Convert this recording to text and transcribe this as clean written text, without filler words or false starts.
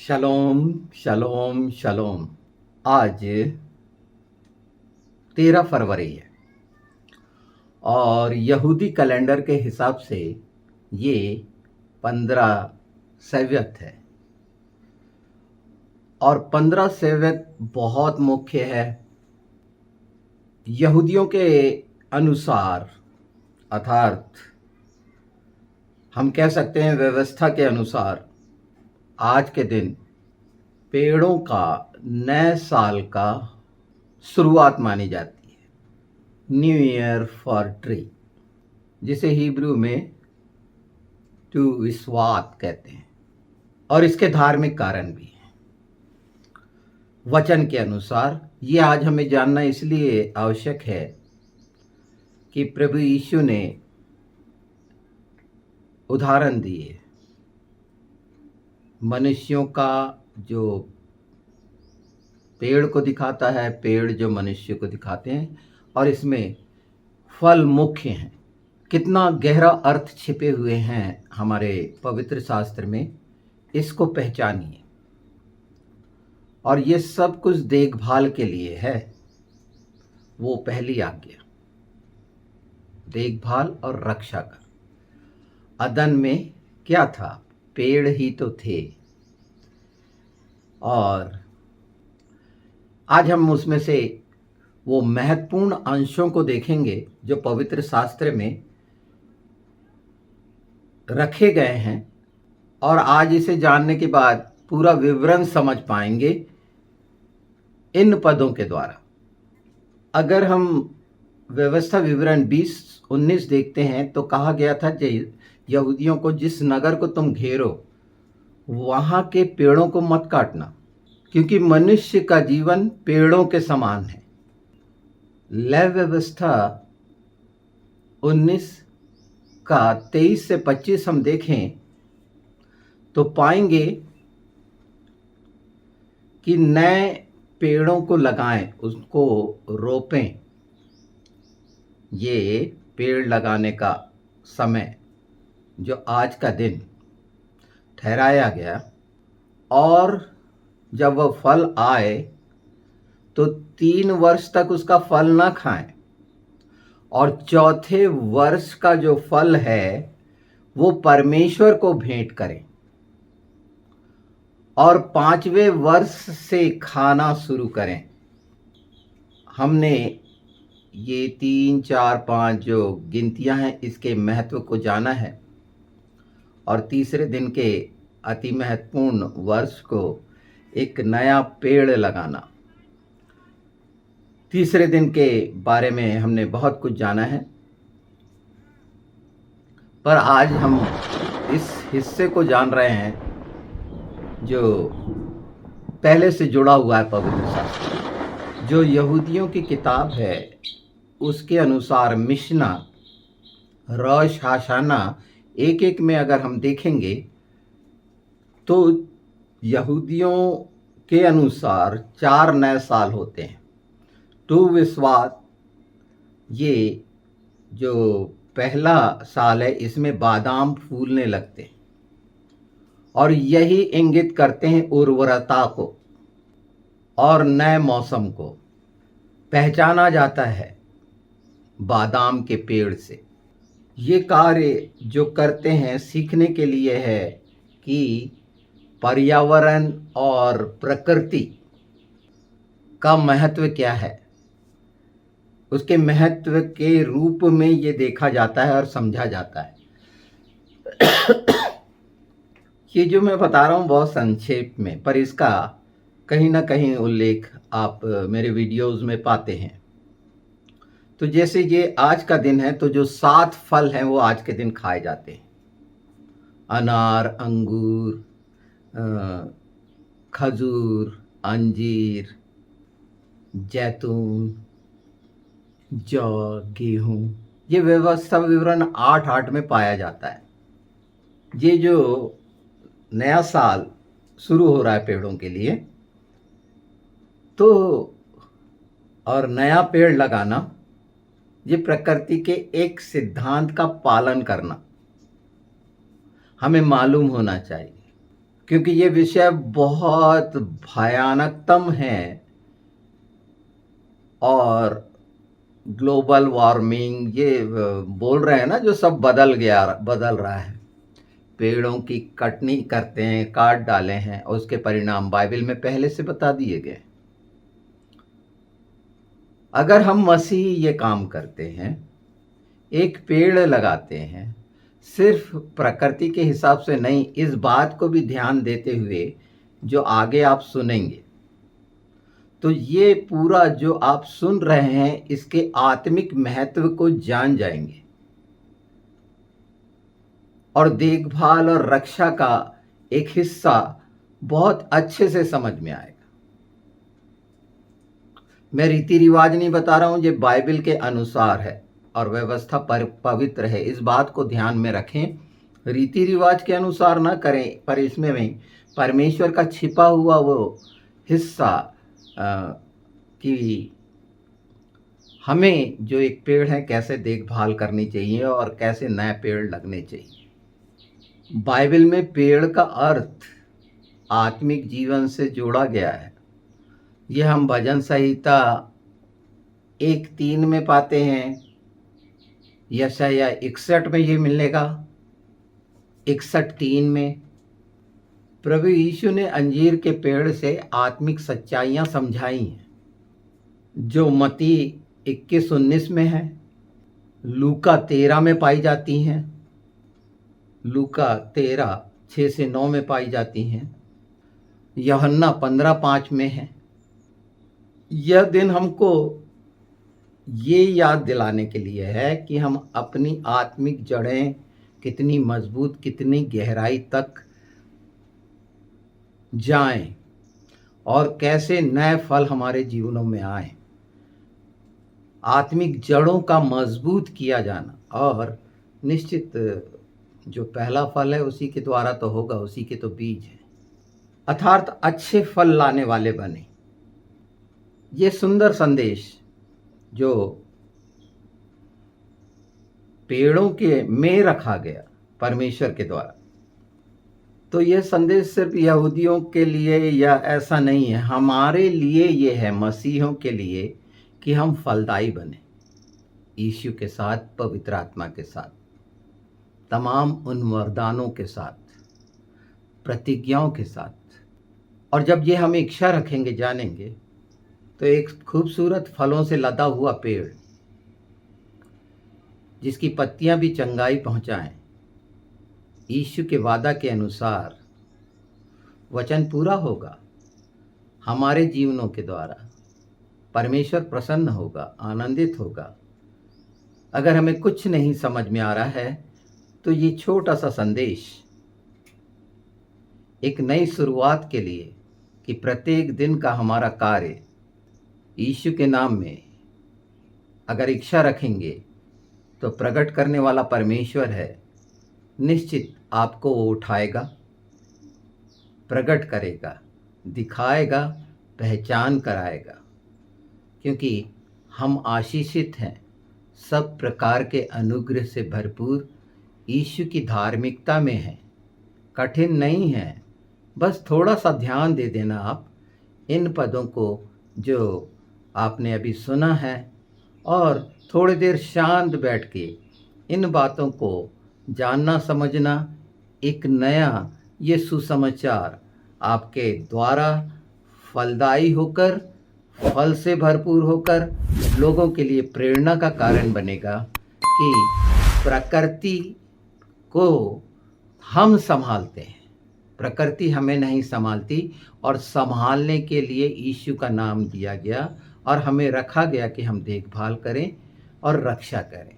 शलोम शलोम शलोम। आज 13 फरवरी है और यहूदी कैलेंडर के हिसाब से ये 15 सेव्यत है और 15 सेव्यत बहुत मुख्य है। यहूदियों के अनुसार अर्थात हम कह सकते हैं व्यवस्था के अनुसार आज के दिन पेड़ों का नए साल का शुरुआत मानी जाती है। न्यू ईयर फॉर ट्री, जिसे हिब्रू में टू विस्वात कहते हैं और इसके धार्मिक कारण भी हैं। वचन के अनुसार ये आज हमें जानना इसलिए आवश्यक है कि प्रभु यीशु ने उदाहरण दिए मनुष्यों का, जो पेड़ को दिखाता है, पेड़ जो मनुष्य को दिखाते हैं, और इसमें फल मुख्य हैं। कितना गहरा अर्थ छिपे हुए हैं हमारे पवित्र शास्त्र में, इसको पहचानिए। और ये सब कुछ देखभाल के लिए है। वो पहली आज्ञा देखभाल और रक्षा का। अदन में क्या था? पेड़ ही तो थे। और आज हम उसमें से वो महत्वपूर्ण अंशों को देखेंगे जो पवित्र शास्त्र में रखे गए हैं, और आज इसे जानने के बाद पूरा विवरण समझ पाएंगे इन पदों के द्वारा। अगर हम व्यवस्था विवरण 20-19 देखते हैं तो कहा गया था यहूदियों को, जिस नगर को तुम घेरो वहां के पेड़ों को मत काटना, क्योंकि मनुष्य का जीवन पेड़ों के समान है। लय व्यवस्था 19 का 23 से 25 हम देखें तो पाएंगे कि नए पेड़ों को लगाएं, उसको रोपें। ये पेड़ लगाने का समय जो आज का दिन ठहराया गया, और जब वह फल आए तो 3 वर्ष तक उसका फल ना खाएं, और चौथे वर्ष का जो फल है वो परमेश्वर को भेंट करें, और 5वें वर्ष से खाना शुरू करें। हमने ये 3, 4, 5 जो गिनतियां हैं इसके महत्व को जाना है, और तीसरे दिन के अति महत्वपूर्ण वर्ष को एक नया पेड़ लगाना। तीसरे दिन के बारे में हमने बहुत कुछ जाना है, पर आज हम इस हिस्से को जान रहे हैं जो पहले से जुड़ा हुआ है पवित्र शास्त्र। जो यहूदियों की किताब है उसके अनुसार मिशना, रोश हाशाना, एक एक में अगर हम देखेंगे तो यहूदियों के अनुसार 4 नए साल होते हैं। टू विस्वात, ये जो पहला साल है इसमें बादाम फूलने लगते हैं, और यही इंगित करते हैं उर्वरता को और नए मौसम को। पहचाना जाता है बादाम के पेड़ से। ये कार्य जो करते हैं सीखने के लिए है कि पर्यावरण और प्रकृति का महत्व क्या है। उसके महत्व के रूप में ये देखा जाता है और समझा जाता है। ये जो मैं बता रहा हूँ बहुत संक्षेप में, पर इसका कहीं ना कहीं उल्लेख आप मेरे वीडियोस में पाते हैं। तो जैसे ये आज का दिन है तो जो 7 फल हैं वो आज के दिन खाए जाते हैं। अनार, अंगूर, खजूर, अंजीर, जैतून, जौ, गेहूं। ये व्यवस्था विवरण 8:8 में पाया जाता है। ये जो नया साल शुरू हो रहा है पेड़ों के लिए, तो और नया पेड़ लगाना, ये प्रकृति के एक सिद्धांत का पालन करना हमें मालूम होना चाहिए। क्योंकि ये विषय बहुत भयानकतम है और ग्लोबल वार्मिंग ये बोल रहे हैं ना, जो सब बदल रहा है। पेड़ों की कटनी करते हैं, काट डाले हैं, और उसके परिणाम बाइबल में पहले से बता दिए गए। अगर हम मसीही ये काम करते हैं, एक पेड़ लगाते हैं, सिर्फ प्रकृति के हिसाब से नहीं, इस बात को भी ध्यान देते हुए जो आगे आप सुनेंगे, तो ये पूरा जो आप सुन रहे हैं इसके आत्मिक महत्व को जान जाएंगे और देखभाल और रक्षा का एक हिस्सा बहुत अच्छे से समझ में आएगा। मैं रीति रिवाज नहीं बता रहा हूं, ये बाइबल के अनुसार है और व्यवस्था पवित्र है, इस बात को ध्यान में रखें। रीति रिवाज के अनुसार ना करें, पर इसमें में परमेश्वर का छिपा हुआ वो हिस्सा कि हमें जो एक पेड़ है कैसे देखभाल करनी चाहिए और कैसे नए पेड़ लगने चाहिए। बाइबल में पेड़ का अर्थ आत्मिक जीवन से जोड़ा गया है। यह हम भजन संहिता 1:3 में पाते हैं, यशायाह 61 में ये मिलेगा, 61:3 में। प्रभु यीशु ने अंजीर के पेड़ से आत्मिक सच्चाइयाँ समझाई हैं, जो मत्ती 21:19 में है, लूका 13 में पाई जाती हैं, लूका 13:6-9 में पाई जाती हैं, यूहन्ना 15:5 में है। यह दिन हमको ये याद दिलाने के लिए है कि हम अपनी आत्मिक जड़ें कितनी मजबूत, कितनी गहराई तक जाएं और कैसे नए फल हमारे जीवनों में आए। आत्मिक जड़ों का मजबूत किया जाना, और निश्चित जो पहला फल है उसी के द्वारा तो होगा, उसी के तो बीज है, अर्थात अच्छे फल लाने वाले बने। ये सुंदर संदेश जो पेड़ों के में रखा गया परमेश्वर के द्वारा, तो यह संदेश सिर्फ यहूदियों के लिए या ऐसा नहीं है, हमारे लिए ये है, मसीहों के लिए, कि हम फलदायी बने यीशु के साथ, पवित्र आत्मा के साथ, तमाम उन वरदानों के साथ, प्रतिज्ञाओं के साथ। और जब ये हम इच्छा रखेंगे, जानेंगे, तो एक खूबसूरत फलों से लदा हुआ पेड़ जिसकी पत्तियां भी चंगाई पहुंचाएं, यीशु के वादा के अनुसार वचन पूरा होगा हमारे जीवनों के द्वारा, परमेश्वर प्रसन्न होगा, आनंदित होगा। अगर हमें कुछ नहीं समझ में आ रहा है तो ये छोटा सा संदेश एक नई शुरुआत के लिए, कि प्रत्येक दिन का हमारा कार्य यीशु के नाम में अगर इच्छा रखेंगे तो प्रकट करने वाला परमेश्वर है, निश्चित आपको वो उठाएगा, प्रकट करेगा, दिखाएगा, पहचान कराएगा, क्योंकि हम आशीषित हैं, सब प्रकार के अनुग्रह से भरपूर यीशु की धार्मिकता में हैं। कठिन नहीं है, बस थोड़ा सा ध्यान दे देना आप इन पदों को जो आपने अभी सुना है, और थोड़ी देर शांत बैठ के इन बातों को जानना, समझना, एक नया ये सुसमाचार आपके द्वारा फलदायी होकर, फल से भरपूर होकर लोगों के लिए प्रेरणा का कारण बनेगा कि प्रकृति को हम संभालते हैं, प्रकृति हमें नहीं संभालती, और संभालने के लिए यीशु का नाम दिया गया और हमें रखा गया कि हम देखभाल करें और रक्षा करें।